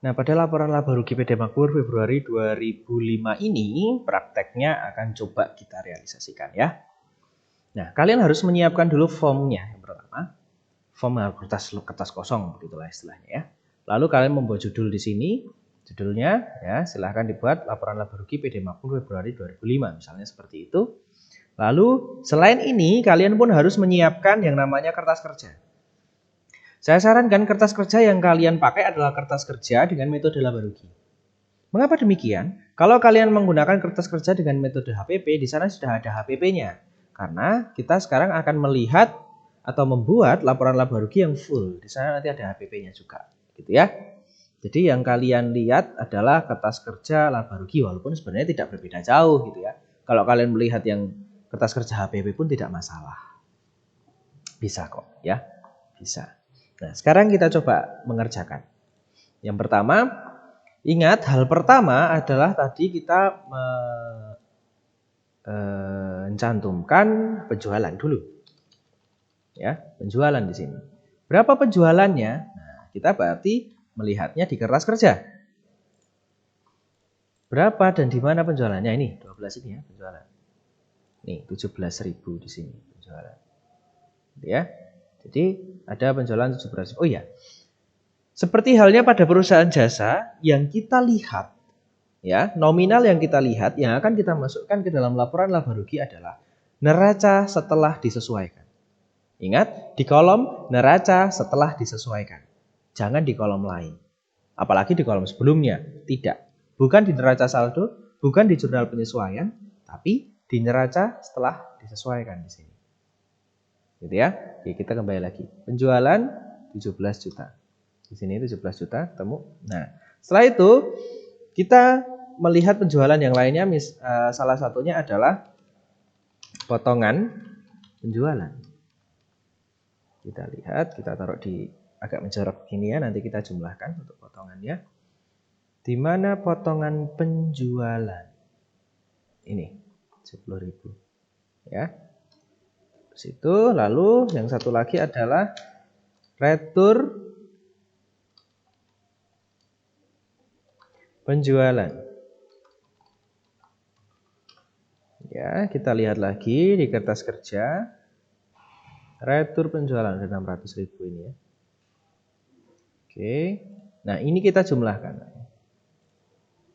Nah, pada laporan laba rugi PT Makmur Februari 2005 ini prakteknya akan coba kita realisasikan ya. Nah, kalian harus menyiapkan dulu formnya yang pertama. Form kertas kosong, begitulah istilahnya ya. Lalu kalian membuat judul di sini. Judulnya ya, silahkan dibuat laporan laba rugi PT Makmur Februari 2005 misalnya seperti itu. Lalu selain ini kalian pun harus menyiapkan yang namanya kertas kerja. Saya sarankan kertas kerja yang kalian pakai adalah kertas kerja dengan metode laba rugi. Mengapa demikian? Kalau kalian menggunakan kertas kerja dengan metode HPP, di sana sudah ada HPP-nya. Karena kita sekarang akan melihat atau membuat laporan laba rugi yang full. Di sana nanti ada HPP-nya juga, gitu ya. Jadi yang kalian lihat adalah kertas kerja laba rugi walaupun sebenarnya tidak berbeda jauh, gitu ya. Kalau kalian melihat yang kertas kerja HPP pun tidak masalah. Bisa kok, ya. Bisa. Nah, sekarang kita coba mengerjakan. Yang pertama, ingat hal pertama adalah tadi kita mencantumkan penjualan dulu. Ya, penjualan di sini. Berapa penjualannya? Nah, kita berarti melihatnya di kertas kerja. Berapa dan di mana penjualannya? Ini 12 ini ya penjualan. Nih 17.000 di sini penjualan. Ya. Jadi ada penjualan 17.000. Oh ya. Seperti halnya pada perusahaan jasa yang kita lihat ya, nominal yang kita lihat yang akan kita masukkan ke dalam laporan laba rugi adalah neraca setelah disesuaikan. Ingat, di kolom neraca setelah disesuaikan. Jangan di kolom lain. Apalagi di kolom sebelumnya. Tidak. Bukan di neraca saldo, bukan di jurnal penyesuaian, tapi di neraca setelah disesuaikan di sini. Gitu ya. Oke, kita kembali lagi. Penjualan 17 juta. Di sini 17 juta ketemu. Nah, setelah itu kita melihat penjualan yang lainnya. Salah satunya adalah potongan penjualan. Kita lihat, kita taruh di agak menjorok begini ya. Nanti kita jumlahkan untuk potongannya. Di mana potongan penjualan? Ini 10.000 ya. Situ, lalu yang satu lagi adalah retur penjualan. Ya, kita lihat lagi di kertas kerja. Retur penjualan ada 600.000 ini ya. Oke. Nah, ini kita jumlahkan.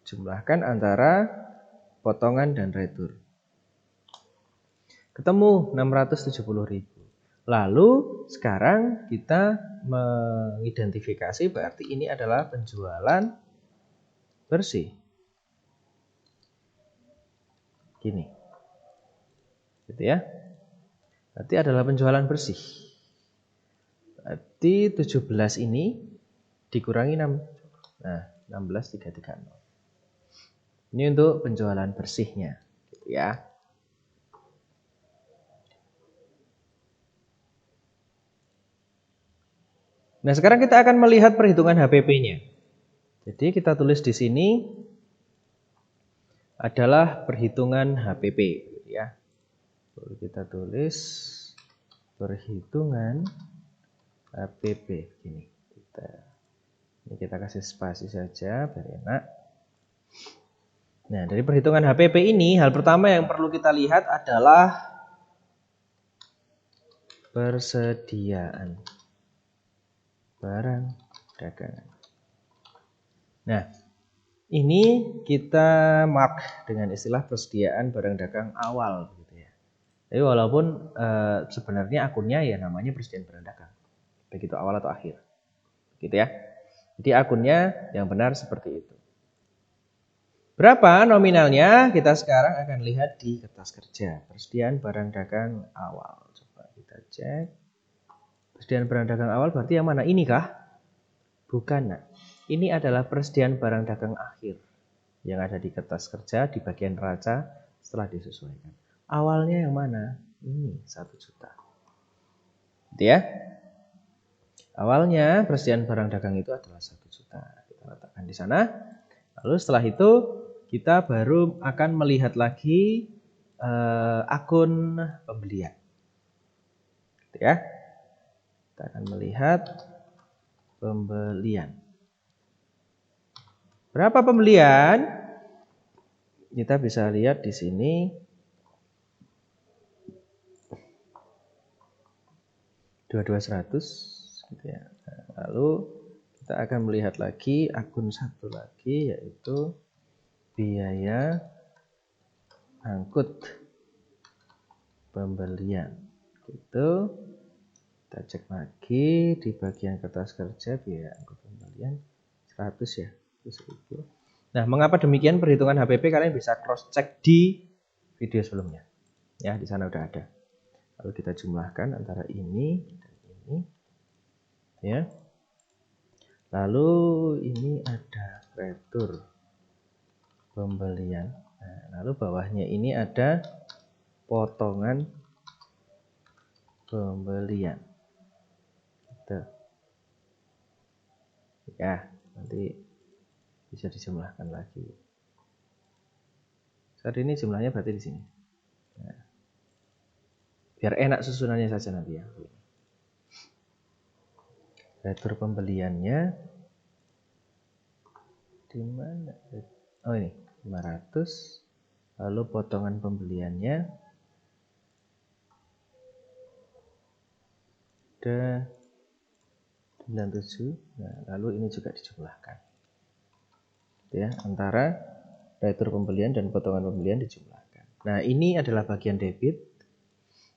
Jumlahkan antara potongan dan retur. Ketemu 670.000. Lalu sekarang kita mengidentifikasi berarti ini adalah penjualan bersih. Gini. Gitu ya. Berarti adalah penjualan bersih. Berarti 17 ini dikurangi 6. Nah, 16.330. Ini untuk penjualan bersihnya, gitu ya. Nah, sekarang kita akan melihat perhitungan HPP-nya. Jadi kita tulis di sini adalah perhitungan HPP, gitu ya. Lalu kita tulis perhitungan HPP ini. Ini kita kasih spasi saja biar enak. Nah, dari perhitungan HPP ini, hal pertama yang perlu kita lihat adalah persediaan barang dagangan. Nah, ini kita mark dengan istilah persediaan barang dagang awal, gitu ya. Jadi walaupun sebenarnya akunnya ya namanya persediaan barang dagang, begitu awal atau akhir, gitu ya. Jadi akunnya yang benar seperti itu. Berapa nominalnya? Kita sekarang akan lihat di kertas kerja. Persediaan barang dagang awal. Coba kita cek. Persediaan barang dagang awal berarti yang mana? Ini kah? Bukan, nah. Ini adalah persediaan barang dagang akhir yang ada di kertas kerja di bagian neraca setelah disesuaikan. Awalnya yang mana? Ini 1 juta. Gitu ya. Awalnya persediaan barang dagang itu adalah 1 juta. Kita letakkan di sana. Lalu setelah itu kita baru akan melihat lagi akun pembelian. Gitu ya. Kita akan melihat pembelian. Berapa pembelian? Kita bisa lihat di sini. Dua 100 gitu ya. Nah, lalu kita akan melihat lagi akun satu lagi, yaitu biaya angkut pembelian. Gitu. Kita cek lagi di bagian kertas kerja biaya angkut pembelian 100 ya. 100.000. Nah, mengapa demikian perhitungan HPP kalian bisa cross check di video sebelumnya. Ya, di sana udah ada. Lalu kita jumlahkan antara ini dan ini. Ya. Lalu ini ada retur pembelian. Nah, lalu bawahnya ini ada potongan pembelian. Gitu. Ya, nanti bisa dijumlahkan lagi. Saat ini jumlahnya berarti di sini. Nah, biar enak susunannya saja nanti ya. Retur pembeliannya di mana? Oh ini 500. Lalu potongan pembeliannya ada 97. Nah, lalu ini juga dijumlahkan. Ya, antara retur pembelian dan potongan pembelian dijumlahkan. Nah, ini adalah bagian debit.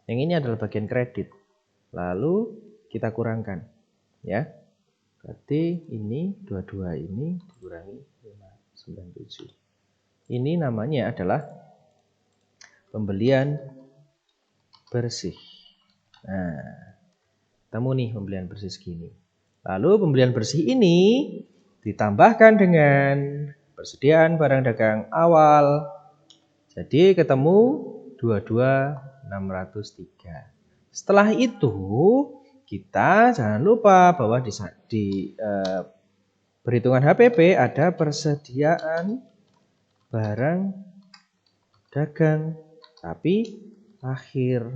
Yang ini adalah bagian kredit. Lalu kita kurangkan, ya. Berarti ini 22 ini dikurangi 597. Ini namanya adalah pembelian bersih. Nah, ketemu nih pembelian bersih segini. Lalu pembelian bersih ini ditambahkan dengan persediaan barang dagang awal. Jadi ketemu 22.603. Setelah itu kita jangan lupa bahwa di perhitungan HPP ada persediaan barang dagang tapi akhir.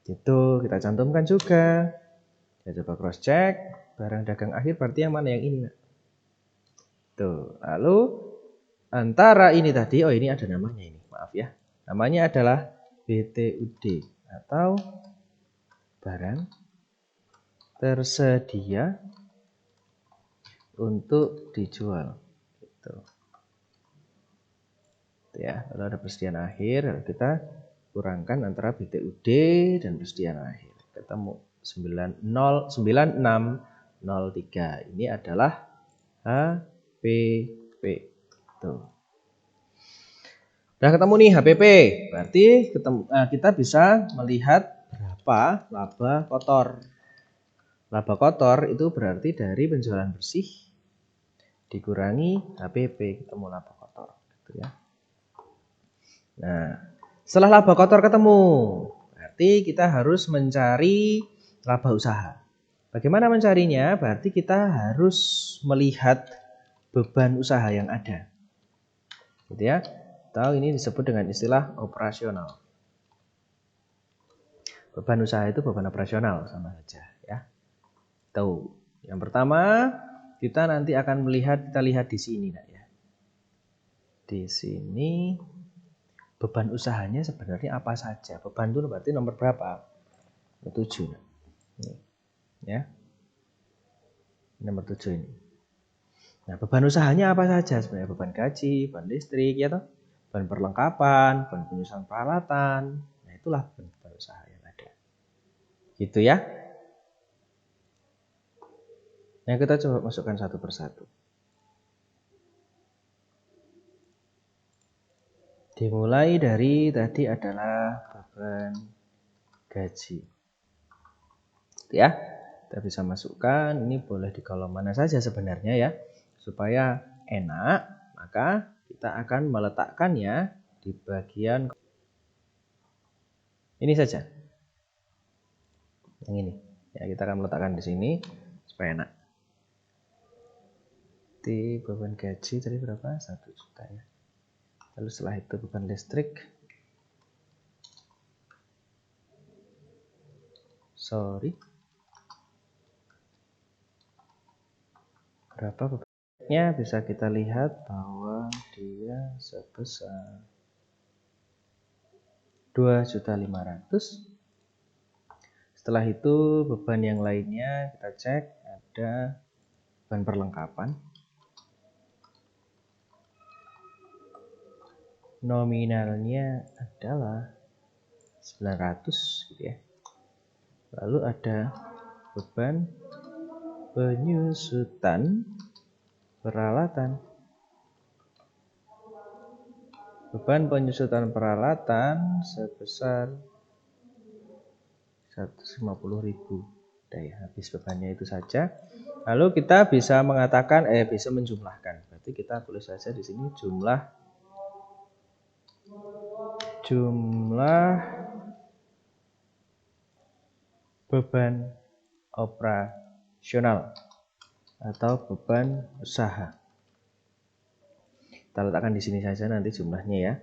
Itu kita cantumkan juga. Kita coba cross check. Barang dagang akhir berarti yang mana? Yang ini. Tuh. Lalu antara ini tadi, oh ini ada namanya ini. Maaf ya. Namanya adalah BTUD atau barang tersedia untuk dijual. Gitu. Ya, lalu ada persediaan akhir, lalu kita kurangkan antara BTUD dan persediaan akhir. Ketemu 9603. Ini adalah HPP. Tuh. Udah ketemu nih HPP. Berarti kita bisa melihat berapa laba kotor. Laba kotor itu berarti dari penjualan bersih dikurangi HPP, ketemu laba kotor. Gitu ya. Nah, setelah laba kotor ketemu, berarti kita harus mencari laba usaha. Bagaimana mencarinya? Berarti kita harus melihat beban usaha yang ada. Gitu ya. Atau ini disebut dengan istilah operasional. Beban usaha itu beban operasional sama saja ya. Tuh. Yang pertama, kita nanti akan kita lihat di sini ya. Di sini beban usahanya sebenarnya apa saja? Beban itu berarti nomor berapa? 7. Ini, ya. Nomor 7 ini. Nah, beban usahanya apa saja? Sebenarnya beban gaji, beban listrik, ya toh? Beban perlengkapan, beban penyusunan peralatan. Nah, itulah beban usaha yang ada. Gitu ya. Nah, kita coba masukkan satu persatu. Dimulai dari tadi adalah beban gaji. Ya, kita bisa masukkan, ini boleh di kolom mana saja sebenarnya ya. Supaya enak, maka kita akan meletakkannya di bagian ini saja. Yang ini. Ya, kita akan meletakkan di sini supaya enak. Di beban gaji tadi berapa? 1 juta ya. Lalu setelah itu beban listrik. Berapa beban Ya, bisa kita lihat bahwa dia sebesar 2.500.000. Setelah itu beban yang lainnya kita cek, ada beban perlengkapan. Nominalnya adalah 900 gitu ya. Lalu ada beban penyusutan peralatan. Beban penyusutan peralatan sebesar 150.000. Udah ya, habis bebannya itu saja. Lalu kita bisa mengatakan bisa menjumlahkan. Berarti kita tulis saja di sini jumlah beban operasional atau beban usaha. Kita letakkan di sini saja nanti jumlahnya ya.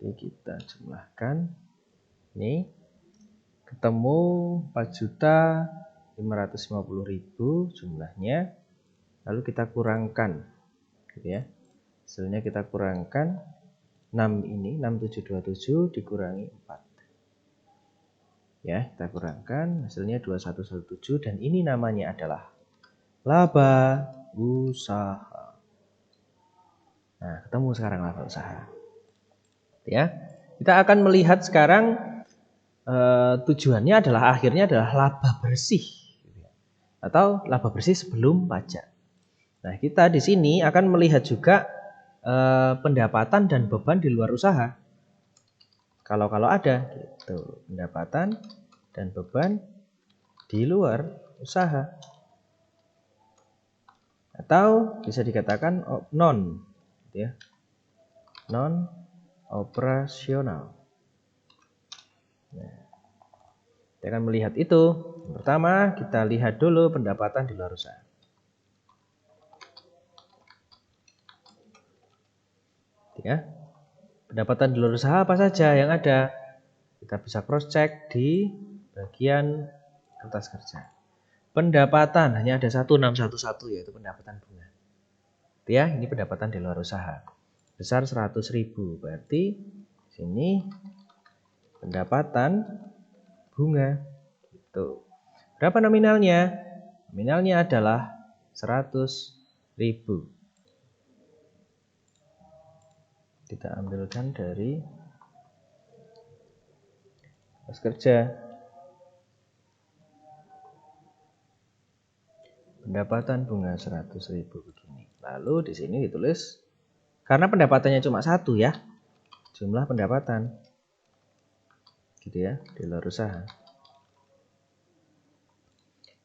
Oke, kita jumlahkan. Ini ketemu 4.550.000 jumlahnya. Lalu kita kurangkan gitu ya. Hasilnya kita kurangkan 6 ini, 6727 dikurangi 4. Ya, kita kurangkan hasilnya 2117 dan ini namanya adalah laba usaha. Nah, ketemu sekarang laba usaha. Ya. Kita akan melihat sekarang tujuannya adalah akhirnya adalah laba bersih atau laba bersih sebelum pajak. Nah, kita di sini akan melihat juga pendapatan dan beban di luar usaha. Kalau ada gitu, pendapatan dan beban di luar usaha. Atau bisa dikatakan non gitu ya. Non operasional. Nah, kita akan melihat itu. Pertama, kita lihat dulu pendapatan di luar usaha. Ya. Pendapatan di luar usaha apa saja yang ada? Kita bisa cross check di bagian kertas kerja. Pendapatan hanya ada 1611 yaitu pendapatan bunga. Ya, ini pendapatan di luar usaha. Besar 100.000. Berarti sini pendapatan bunga. Gitu. Berapa nominalnya? Nominalnya adalah 100.000. Kita ambilkan dari kertas kerja. Pendapatan bunga 100.000 begini. Lalu di sini ditulis karena pendapatannya cuma satu ya. Jumlah pendapatan. Gitu ya, di luar usaha.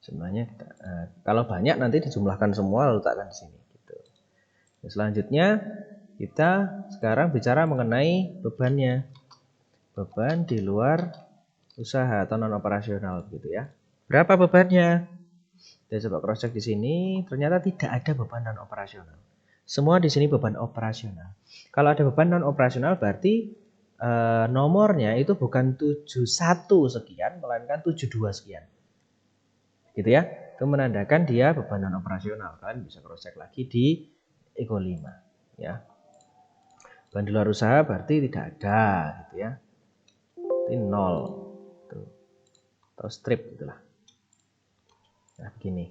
Jumlahnya kalau banyak nanti dijumlahkan semua lalu letakkan di sini gitu. Nah, selanjutnya kita sekarang bicara mengenai bebannya. Beban di luar usaha atau non operasional gitu ya. Berapa bebannya? Kita coba cross check di sini, ternyata tidak ada beban non operasional. Semua di sini beban operasional. Kalau ada beban non operasional berarti nomornya itu bukan 71 sekian melainkan 72 sekian. Gitu ya. Itu menandakan dia beban non operasional. Kalian bisa cross check lagi di Ego 5 ya. Beban di luar usaha berarti tidak ada gitu ya. Ini 0 tuh. Atau strip gitulah. Nah, begini.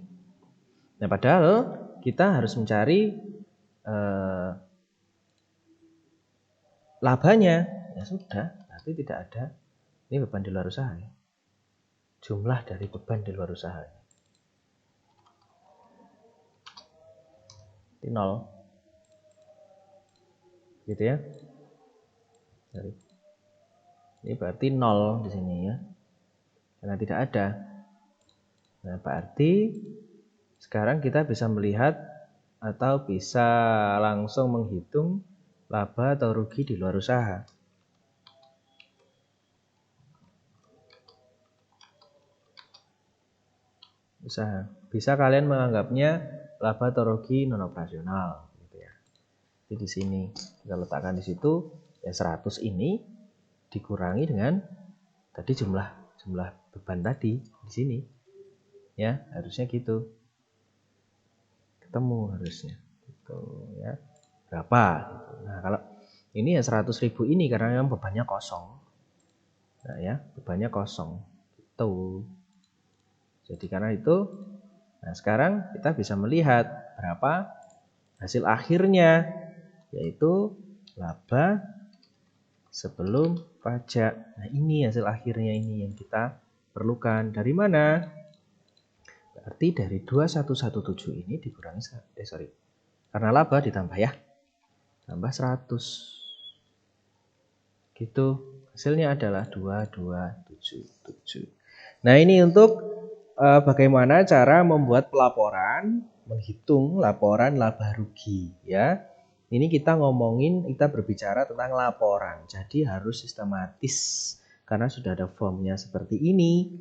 Nah, padahal kita harus mencari labanya. Ya sudah, berarti tidak ada. Ini beban di luar usaha ya. Jumlah dari beban di luar usaha. Ini 0. Gitu ya. Ini berarti 0 di sini ya. Karena tidak ada. Nah, berarti sekarang kita bisa melihat atau bisa langsung menghitung laba atau rugi di luar usaha. Bisa kalian menganggapnya laba atau rugi non operasional gitu ya. Jadi di sini kita letakkan di situ ya 100 ini dikurangi dengan tadi jumlah beban tadi di sini. Ya, harusnya gitu. Ketemu harusnya. Tuh, ya. Berapa? Nah, kalau ini ya 100.000 ini karena yang bebannya kosong. Nah, ya, bebannya kosong. Gitu. Jadi karena itu, nah sekarang kita bisa melihat berapa hasil akhirnya, yaitu laba sebelum pajak. Nah, ini hasil akhirnya ini yang kita perlukan. Dari mana? Berarti dari 2117 ini dikurangi, karena laba ditambah ya. Tambah 100. Gitu. Hasilnya adalah 2277. Nah, ini untuk bagaimana cara membuat pelaporan, menghitung laporan laba rugi ya. Ini kita berbicara tentang laporan. Jadi harus sistematis karena sudah ada formnya seperti ini.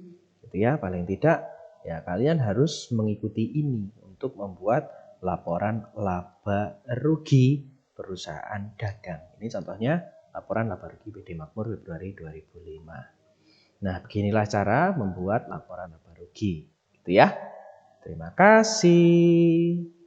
Gitu ya, paling tidak ya kalian harus mengikuti ini untuk membuat laporan laba rugi perusahaan dagang. Ini contohnya laporan laba rugi PD Makmur Februari 2005. Nah, beginilah cara membuat laporan laba rugi. Gitu ya. Terima kasih.